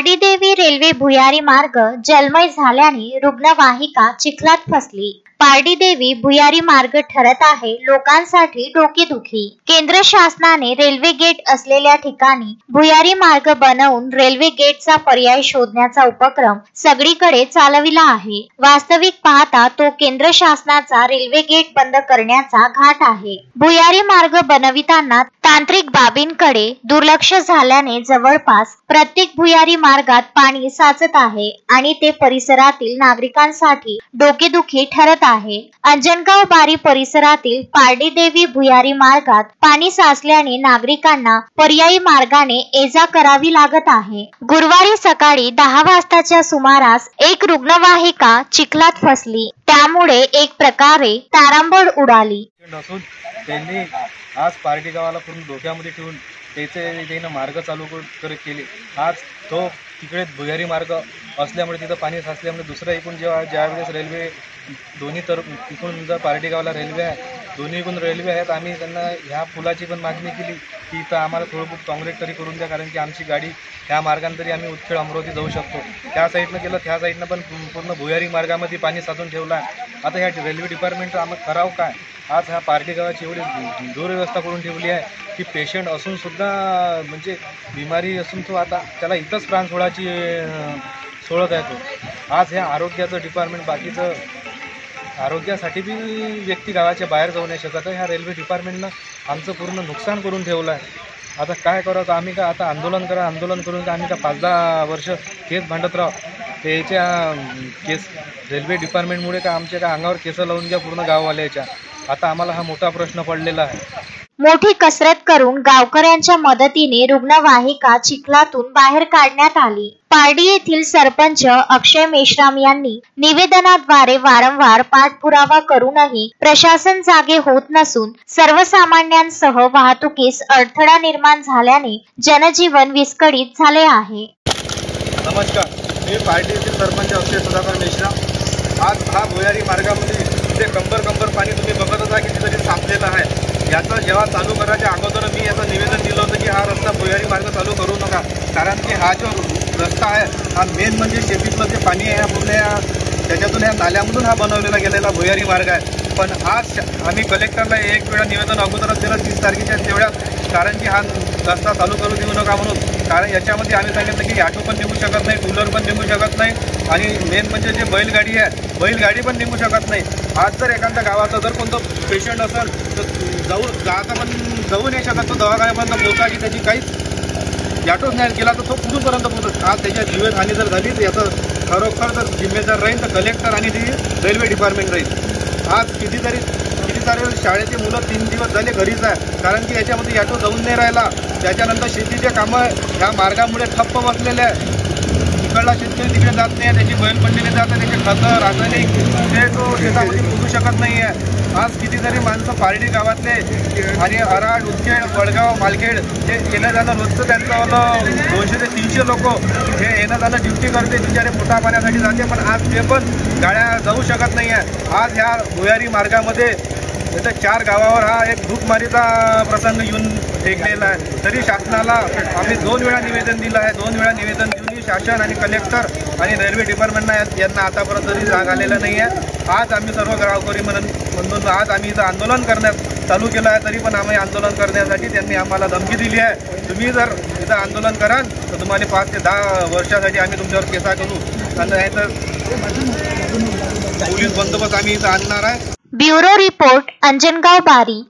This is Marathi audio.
पारडीदेवी रेल्वे भुयारी मार्ग जलमय झाल्याने रुग्णवाहिका चिखलात फसली। पारडीदेवी भुयारी मार्ग ठरत आहे लोकांसाठी डोकेदुखी। केंद्र शासनाने रेल्वे गेट असलेल्या ठिकाणी भुयारी मार्ग बनवून रेल्वे गेटचा पर्याय शोधण्याचा उपक्रम सगळीकडे चालविला आहे। वास्तविक पाहता तो केंद्र शासनाचा रेल्वे गेट बंद करण्याचा घाट आहे। भुयारी मार्ग बनविताना तांत्रिक बाबींकडे दुर्लक्ष झाल्याने जवळपास प्रत्येक भुयारी मार्गात पाणी साचत आहे आणि ते परिसरातील नागरिकांसाठी डोकेदुखी ठरत आहे। अंजनगाव बारी परिसरातील पारडीदेवी भुयारी मार्गात पाणी साचल्याने नागरिकांना पर्यायी मार्गाने ये-जा करावी लागत आहे। गुरुवारी सकाळी 10 वाजताच्या सुमारास एक रुग्णवाहिका चिखलात फसली, त्यामुळे एक प्रकारे तारांबळ उडाली। त्यांनी आज पारडी गावाला पूर्ण धोक्यामध्ये ठेवून त्यानं मार्ग चालू केले। आज तो तिकडे भुयारी मार्ग असल्यामुळे तिथं पाणी साचल्यामुळे दुसरा एकूण ज्यावेळेस रेल्वे दोन्ही तर इकडून जर पारडी गावाला रेल्वे आहे, दोन्ही इकडून रेल्वे आहेत, आम्ही त्यांना ह्या पुलाची पण मागणी केली की इथं आम्हाला थोडं खूप काँक्रीट तरी करून द्या, कारण की आमची गाडी ह्या मार्गाने तरी आम्ही उदखेड अमरावती जाऊ शकतो। त्या साईडनं केलं, त्या साईडनं पण पूर्ण भुयारी मार्गामध्ये पाणी साचून ठेवलं आहे। आता ह्या रेल्वे डिपार्टमेंटचं आम्हाला करावं काय? आज ह्या पारडी गावाची एवढी दुर्व्यवस्था करून ठेवली आहे की पेशंट असून सुद्धा म्हणजे बिमारी असून तो आता त्याला इथंच प्राण सोडत आहे तो। आज ह्या आरोग्याचं डिपार्टमेंट बाकीचं आरोग्यासाठी बी व्यक्ती गावाच्या बाहेर जाऊ नाही शकत। ह्या रेल्वे डिपार्टमेंटनं आमचं पूर्ण नुकसान करून ठेवलं आहे। आता काय करायचं आम्ही? का आता आंदोलन करून का आम्ही का 5-10 वर्ष केस भांडत राहू? त्याच्या केस रेल्वे डिपार्टमेंटमुळे का आमच्या का अंगावर केस लावून घ्या पूर्ण गाववाल्याच्या। आता आम्हाला हा मोठा प्रश्न पडलेला आहे। मोठी कसरत करून गावकऱ्यांच्या मदतीने रुग्णवाहिका चिखलातून बाहेर काढण्यात आली। पारडी येथील सरपंच अक्षय मेश्राम यांनी निवेदनाद्वारे वारंवार पाठपुरावा करूनही प्रशासन जागे होत नसून सर्वसामान्यांसह वाहतुकीस अडथळा निर्माण झाल्याने जनजीवन विस्कळीत झाले आहे। नमस्कार, मी पारडी येथील सरपंच अक्षय सुधाकर मेश्राम। आज हा भुयारी मार्गामध्ये तिथे कंबर पाणी तुम्ही बघतच आहे की तरी साचलेलं आहे। याचं जेव्हा चालू करायच्या अगोदर मी याचं निवेदन दिलं होतं की हा रस्ता भुयारी मार्ग चालू करू नका, कारण की हा जो रस्ता आहे हा मेन म्हणजे शेतीतलं जे पाणी आहे पूर्ण त्याच्यातून या नाल्यामधून हा बनवलेला गेलेला भुयारी मार्ग आहे। पण आज आम्ही कलेक्टरला एक वेळा निवेदन अगोदरच दिलं 30 तारखेच्या तेवढ्यात, कारण की हा रस्ता चालू करू देऊ नका म्हणून। कारण याच्यामध्ये आम्ही सांगितलं की ऑटो पण निघू शकत नाही, टू व्हीलर पण निघू शकत नाही आणि मेन म्हणजे जे बैलगाडी आहे बैलगाडी पण निघू शकत नाही। आज जर एखाद्या गावाचा जर कोणतं पेशंट असेल तर जाऊ नाही शकत, तो दवाखान्यापर्यंत पोहोचायची त्याची काहीच ऑटोच नाही केला तर तो कुठूनपर्यंत पोहोचत। आज त्याच्या जीवितहानी जर झाली तर याचं खरोखर जर जिम्मेदार राहील तर कलेक्टर आणि ती रेल्वे डिपार्टमेंट राहील। आज कितीतरी शाळेचे मुलं 3 दिवस झाले घरीच आहे, कारण की याच्यामध्ये ऑटो जाऊन नाही राहिला। त्याच्यानंतर शेतीचे कामं ह्या मार्गामुळे ठप्प बसलेले आहे। इकडला शेतकरी तिकडे जात नाही, त्याची बैलपंडीने जातात, त्याचे खतं रासायनिक ते तो शेतामध्ये पोचू शकत नाही आहे। आज कितीतरी माणसं पारडी गावातले आणि अराड, उदखेड, वडगाव, मालखेड हे येणं जाणं रोजचं त्यांचं 200 ते 300 लोक हे येणं जाणं ड्युटी करते, बिचारे पोटा पाण्यासाठी जाते, पण आज ते पण गाड्या जाऊ शकत नाही आहे। आज ह्या भुयारी मार्गामध्ये इथं 4 गावावर हा एक भूकमारीचा प्रसंग येऊन टेकलेला आहे। तरी शासनाला आम्ही 2 वेळा निवेदन दिलं आहे। 2 वेळा निवेदन देऊनही शासन आणि कलेक्टर आणि रेल्वे डिपार्टमेंटना यांना आतापर्यंत तरी जाग आलेलं नाही आहे। आज आम्ही सर्व गावकरी म्हणून आज आम्ही इथं आंदोलन करण्यास चालू केलं आहे, तरी पण आम्ही आंदोलन करण्यासाठी त्यांनी आम्हाला धमकी दिली आहे। तुम्ही जर इथं आंदोलन कराल तर तुम्हाला 5 ते 10 वर्षासाठी आम्ही तुमच्यावर केसा करू, नाही तर पोलीस बंदोबस्त आम्ही इथं आणणार आहे। ब्युरो रिपोर्ट, अंजनगाव बारी।